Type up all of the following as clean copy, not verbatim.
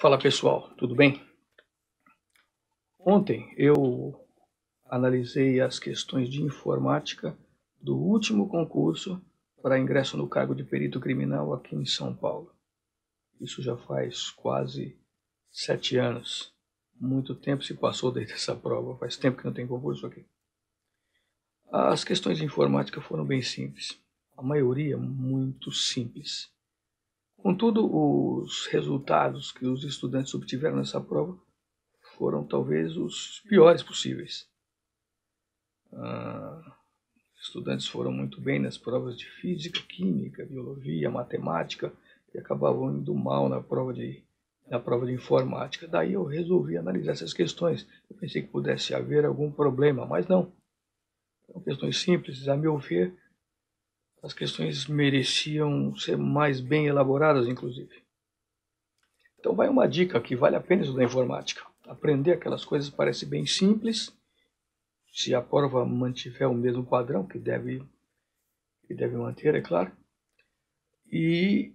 Fala pessoal, tudo bem? Ontem eu analisei as questões de informática do último concurso para ingresso no cargo de perito criminal aqui em São Paulo. Isso já faz quase 7 anos. Muito tempo se passou desde essa prova, faz tempo que não tem concurso aqui. As questões de informática foram bem simples, a maioria muito simples. Contudo, os resultados que os estudantes obtiveram nessa prova foram talvez os piores possíveis. Estudantes foram muito bem nas provas de física, química, biologia, matemática e acabavam indo mal na prova de informática. Daí eu resolvi analisar essas questões. Eu pensei que pudesse haver algum problema, mas não. São questões simples, a meu ver, as questões mereciam ser mais bem elaboradas, inclusive. Então vai uma dica que vale a pena estudar informática. Aprender aquelas coisas parece bem simples, se a prova mantiver o mesmo padrão, que deve manter, é claro, e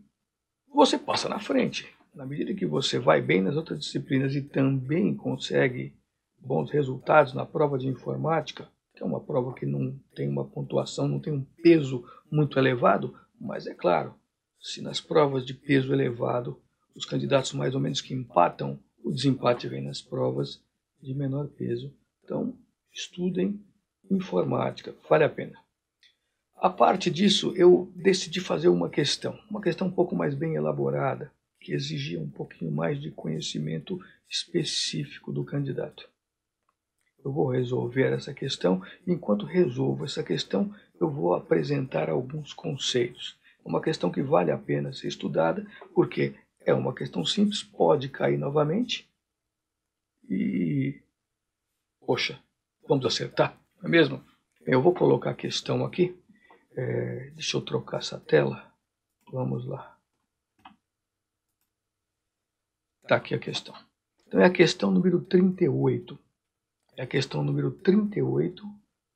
você passa na frente. Na medida que você vai bem nas outras disciplinas e também consegue bons resultados na prova de informática, que é uma prova que não tem uma pontuação, não tem um peso muito elevado, mas é claro, se nas provas de peso elevado os candidatos mais ou menos que empatam, o desempate vem nas provas de menor peso. Então, estudem informática, vale a pena. A parte disso, eu decidi fazer uma questão um pouco mais bem elaborada, que exigia um pouquinho mais de conhecimento específico do candidato. Eu vou resolver essa questão, e enquanto resolvo essa questão, eu vou apresentar alguns conceitos. É uma questão que vale a pena ser estudada, porque é uma questão simples, pode cair novamente, e, poxa, vamos acertar, não é mesmo? Eu vou colocar a questão aqui, deixa eu trocar essa tela, vamos lá. Está aqui a questão. Então é a questão número 38. É a questão número 38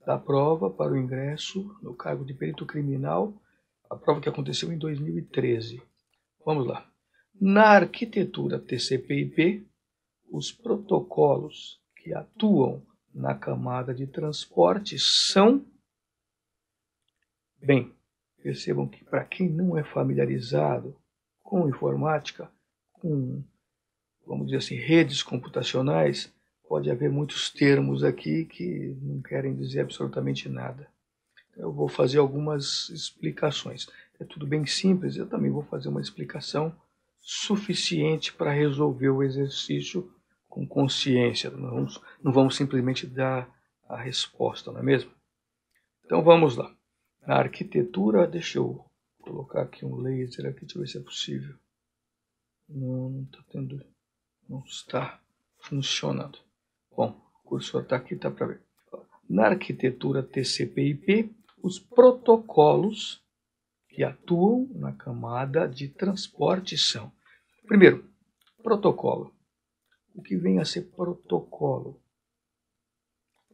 da prova para o ingresso no cargo de perito criminal, a prova que aconteceu em 2013. Vamos lá. Na arquitetura TCP/IP, os protocolos que atuam na camada de transporte são... Bem, percebam que para quem não é familiarizado com informática, com, vamos dizer assim, redes computacionais, pode haver muitos termos aqui que não querem dizer absolutamente nada. Eu vou fazer algumas explicações. É tudo bem simples, eu também vou fazer uma explicação suficiente para resolver o exercício com consciência. Não vamos simplesmente dar a resposta, não é mesmo? Então vamos lá. Na arquitetura, deixa eu colocar aqui um laser aqui, deixa eu ver se é possível. Não está funcionando. Bom, o cursor está aqui, está para ver. Na arquitetura TCP/IP, os protocolos que atuam na camada de transporte são... Primeiro, protocolo. O que vem a ser protocolo?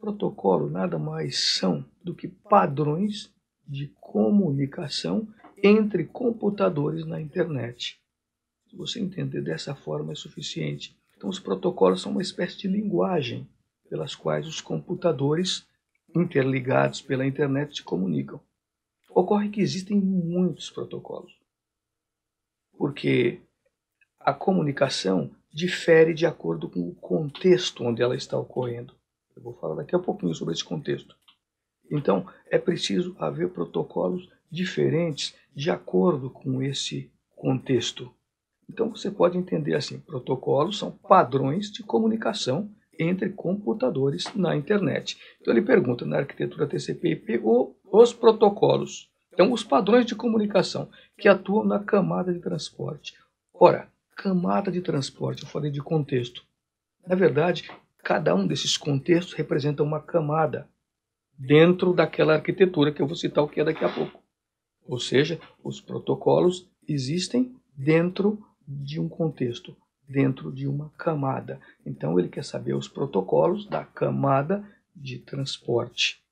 Protocolo nada mais são do que padrões de comunicação entre computadores na internet. Se você entender dessa forma é suficiente. Então, os protocolos são uma espécie de linguagem pelas quais os computadores interligados pela internet se comunicam. Ocorre que existem muitos protocolos, porque a comunicação difere de acordo com o contexto onde ela está ocorrendo. Eu vou falar daqui a pouquinho sobre esse contexto. Então, é preciso haver protocolos diferentes de acordo com esse contexto. Então você pode entender assim, protocolos são padrões de comunicação entre computadores na internet. Então ele pergunta na arquitetura TCP/IP os protocolos. Então os padrões de comunicação que atuam na camada de transporte. Ora, camada de transporte, eu falei de contexto. Na verdade, cada um desses contextos representa uma camada dentro daquela arquitetura que eu vou citar o que é daqui a pouco. Ou seja, os protocolos existem dentro de um contexto, dentro de uma camada. Então ele quer saber os protocolos da camada de transporte,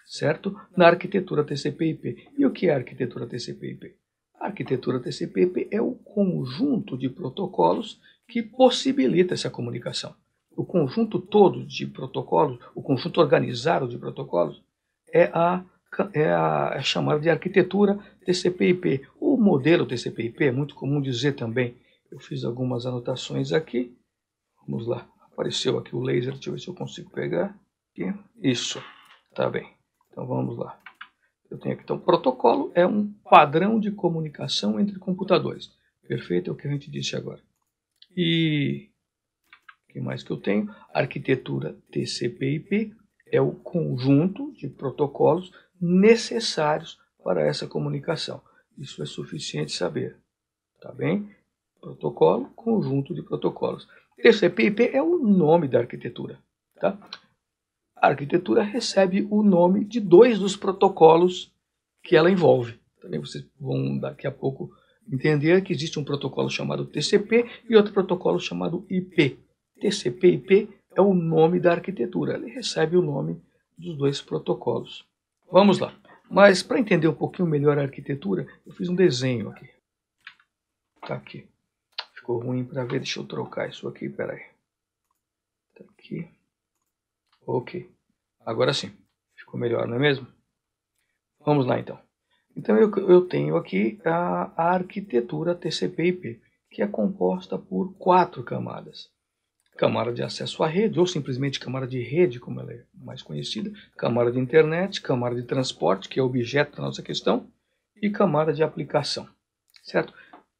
certo? Na arquitetura TCP/IP. E o que é a arquitetura TCP/IP? A arquitetura TCP/IP é o conjunto de protocolos que possibilita essa comunicação. O conjunto todo de protocolos, o conjunto organizado de protocolos, é chamado de arquitetura TCP/IP. O modelo TCP/IP é muito comum dizer também. Eu fiz algumas anotações aqui. Vamos lá. Apareceu aqui o laser, deixa eu ver se eu consigo pegar. Aqui. Isso, tá bem. Então vamos lá. Eu tenho aqui, então, protocolo é um padrão de comunicação entre computadores. Perfeito, é o que a gente disse agora. E o que mais que eu tenho? Arquitetura TCP/IP é o conjunto de protocolos necessários para essa comunicação. Isso é suficiente saber, tá bem? Protocolo, conjunto de protocolos. TCP/IP é o nome da arquitetura, tá? A arquitetura recebe o nome de dois dos protocolos que ela envolve. Também vocês vão daqui a pouco entender que existe um protocolo chamado TCP e outro protocolo chamado IP. TCP/IP é o nome da arquitetura, ele recebe o nome dos dois protocolos. Vamos lá. Mas para entender um pouquinho melhor a arquitetura, eu fiz um desenho aqui. Tá aqui. Ficou ruim para ver, deixa eu trocar isso aqui, peraí. Tá aqui. Ok. Agora sim. Ficou melhor, não é mesmo? Vamos lá então. Então eu tenho aqui a arquitetura TCP/IP, que é composta por 4 camadas. Camada de acesso à rede, ou simplesmente camada de rede, como ela é mais conhecida, camada de internet, camada de transporte, que é o objeto da nossa questão, e camada de aplicação, certo?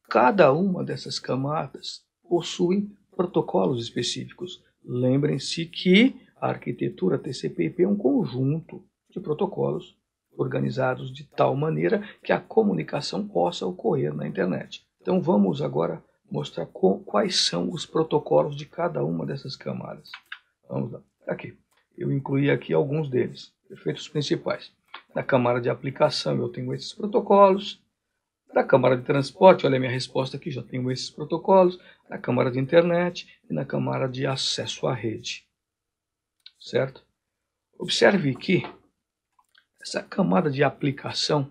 Cada uma dessas camadas possui protocolos específicos. Lembrem-se que a arquitetura TCP/IP é um conjunto de protocolos organizados de tal maneira que a comunicação possa ocorrer na internet. Então vamos agora mostrar quais são os protocolos de cada uma dessas camadas. Vamos lá. Aqui. Eu incluí aqui alguns deles, perfeitos principais. Na camada de aplicação eu tenho esses protocolos. Na camada de transporte, olha a minha resposta aqui, já tenho esses protocolos. Na camada de internet e na camada de acesso à rede. Certo? Observe que essa camada de aplicação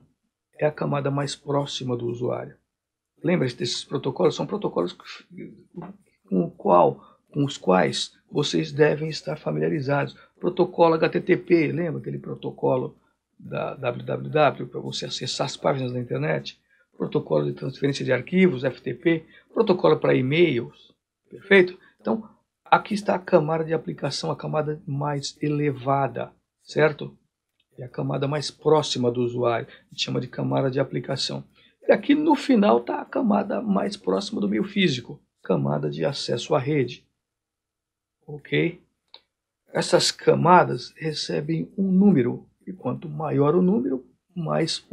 é a camada mais próxima do usuário. Lembre-se desses protocolos, são protocolos com os quais vocês devem estar familiarizados. Protocolo HTTP, lembra aquele protocolo da www para você acessar as páginas da internet? Protocolo de transferência de arquivos, FTP, protocolo para e-mails, perfeito? Então, aqui está a camada de aplicação, a camada mais elevada, certo? É a camada mais próxima do usuário, a gente chama de camada de aplicação. E aqui no final está a camada mais próxima do meio físico, camada de acesso à rede. Ok? Essas camadas recebem um número, e quanto maior o número, mais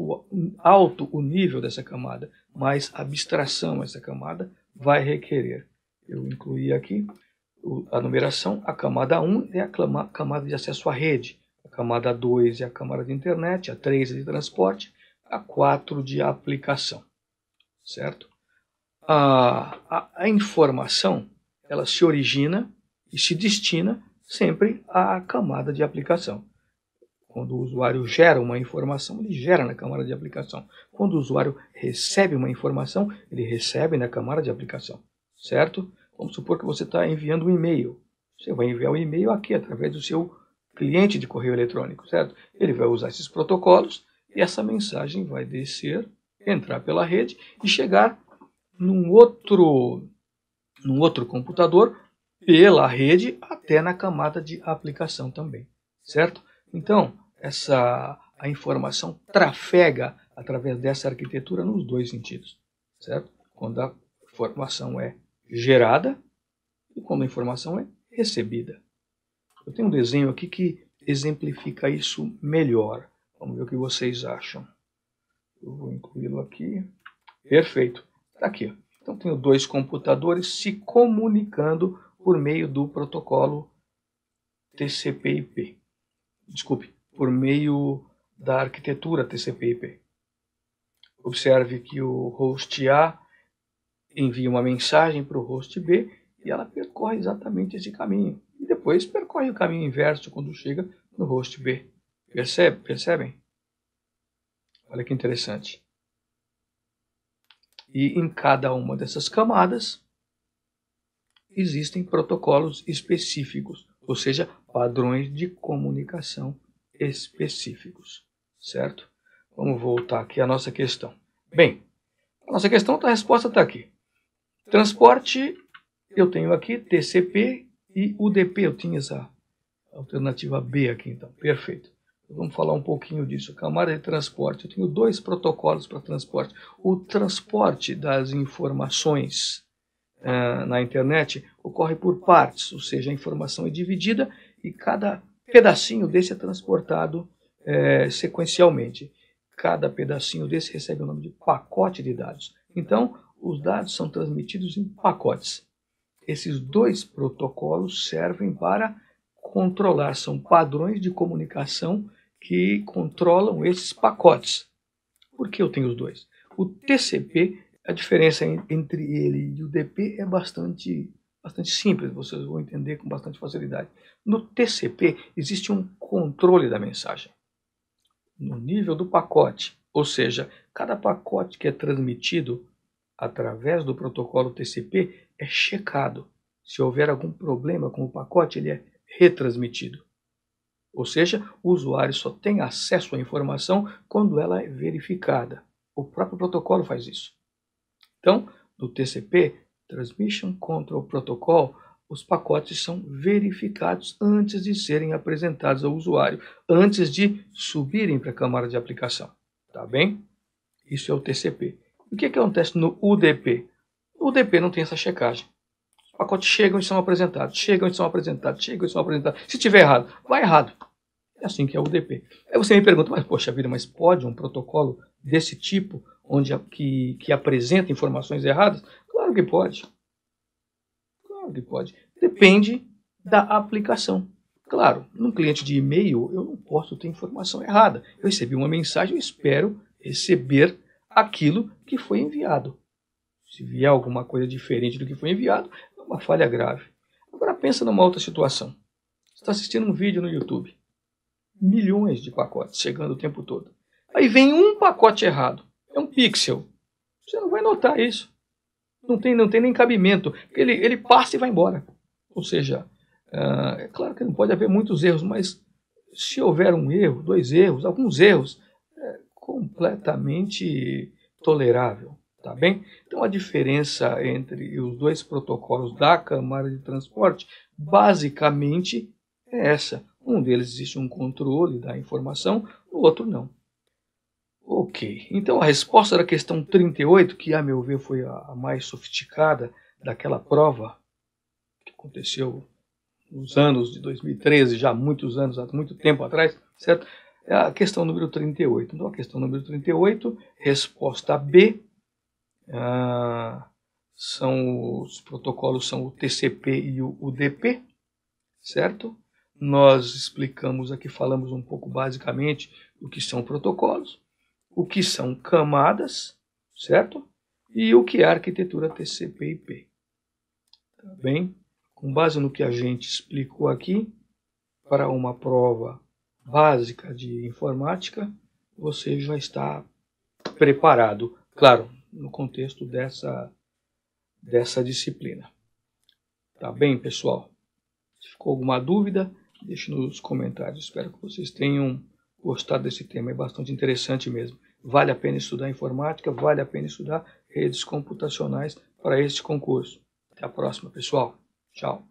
alto o nível dessa camada, mais abstração essa camada vai requerer. Eu incluí aqui a numeração, a camada 1 é a camada de acesso à rede, a camada 2 é a camada de internet, a 3 é de transporte, a 4 de aplicação, certo? A informação, ela se origina e se destina sempre à camada de aplicação. Quando o usuário gera uma informação, ele gera na camada de aplicação. Quando o usuário recebe uma informação, ele recebe na camada de aplicação, certo? Vamos supor que você está enviando um e-mail. Você vai enviar o e-mail aqui através do seu cliente de correio eletrônico, certo? Ele vai usar esses protocolos e essa mensagem vai descer, entrar pela rede e chegar num outro computador pela rede até na camada de aplicação também, certo? Então, a informação trafega através dessa arquitetura nos dois sentidos, certo? Quando a informação é gerada e quando a informação é recebida. Eu tenho um desenho aqui que exemplifica isso melhor. Vamos ver o que vocês acham. Eu vou incluí-lo aqui. Perfeito. Está aqui. Então, tenho dois computadores se comunicando por meio do protocolo TCP/IP. Desculpe, por meio da arquitetura TCP/IP. Observe que o host A envia uma mensagem para o host B e ela percorre exatamente esse caminho. E depois percorre o caminho inverso quando chega no host B. Percebem? Olha que interessante. E em cada uma dessas camadas existem protocolos específicos, ou seja, padrões de comunicação específicos, certo? Vamos voltar aqui à nossa questão. Bem, a nossa questão, a resposta está aqui. Transporte, eu tenho aqui TCP e UDP, eu tinha essa alternativa B aqui, então, perfeito. Vamos falar um pouquinho disso. Camada de transporte, eu tenho dois protocolos para transporte. O transporte das informações na internet ocorre por partes, ou seja, a informação é dividida e cada pedacinho desse é transportado sequencialmente. Cada pedacinho desse recebe o nome de pacote de dados. Então, os dados são transmitidos em pacotes. Esses dois protocolos servem para controlar, são padrões de comunicação que controlam esses pacotes. Por que eu tenho os dois? O TCP, a diferença entre ele e o UDP é bastante simples, vocês vão entender com bastante facilidade. No TCP existe um controle da mensagem no nível do pacote, ou seja, cada pacote que é transmitido através do protocolo TCP é checado. Se houver algum problema com o pacote, ele é retransmitido. Ou seja, o usuário só tem acesso à informação quando ela é verificada. O próprio protocolo faz isso. Então, no TCP, Transmission Control Protocol, os pacotes são verificados antes de serem apresentados ao usuário, antes de subirem para a camada de aplicação. Tá bem? Isso é o TCP. O que acontece no UDP? O UDP não tem essa checagem. Os pacotes chegam e são apresentados, chegam e são apresentados, chegam e são apresentados. Se tiver errado, vai errado. É assim que é o UDP. Aí você me pergunta, mas poxa vida, mas pode um protocolo desse tipo, que apresenta informações erradas? Claro que pode. Claro que pode. Depende da aplicação. Claro, num cliente de e-mail, eu não posso ter informação errada. Eu recebi uma mensagem, eu espero receber aquilo que foi enviado. Se vier alguma coisa diferente do que foi enviado, é uma falha grave. Agora pensa numa outra situação. Você está assistindo um vídeo no YouTube. Milhões de pacotes chegando o tempo todo. Aí vem um pacote errado. É um pixel. Você não vai notar isso. Não tem nem cabimento. Ele passa e vai embora. Ou seja, é claro que não pode haver muitos erros, mas se houver um erro, dois erros, alguns erros, é completamente tolerável. Tá bem? Então a diferença entre os dois protocolos da camada de transporte basicamente é essa. Um deles existe um controle da informação, o outro não. Ok, então a resposta da questão 38, que a meu ver foi a mais sofisticada daquela prova que aconteceu nos anos de 2013, já há muitos anos, há muito tempo atrás, certo? É a questão número 38. Então a questão número 38, resposta B, os protocolos são o TCP e o UDP, certo? Nós explicamos aqui, falamos um pouco basicamente o que são protocolos, o que são camadas, certo? E o que é a arquitetura TCP/IP. Tá bem? Com base no que a gente explicou aqui, para uma prova básica de informática, você já está preparado, claro, no contexto dessa disciplina. Tá bem, pessoal? Se ficou alguma dúvida, deixe nos comentários. Espero que vocês tenham gostado desse tema. É bastante interessante mesmo. Vale a pena estudar informática, vale a pena estudar redes computacionais para este concurso. Até a próxima, pessoal. Tchau.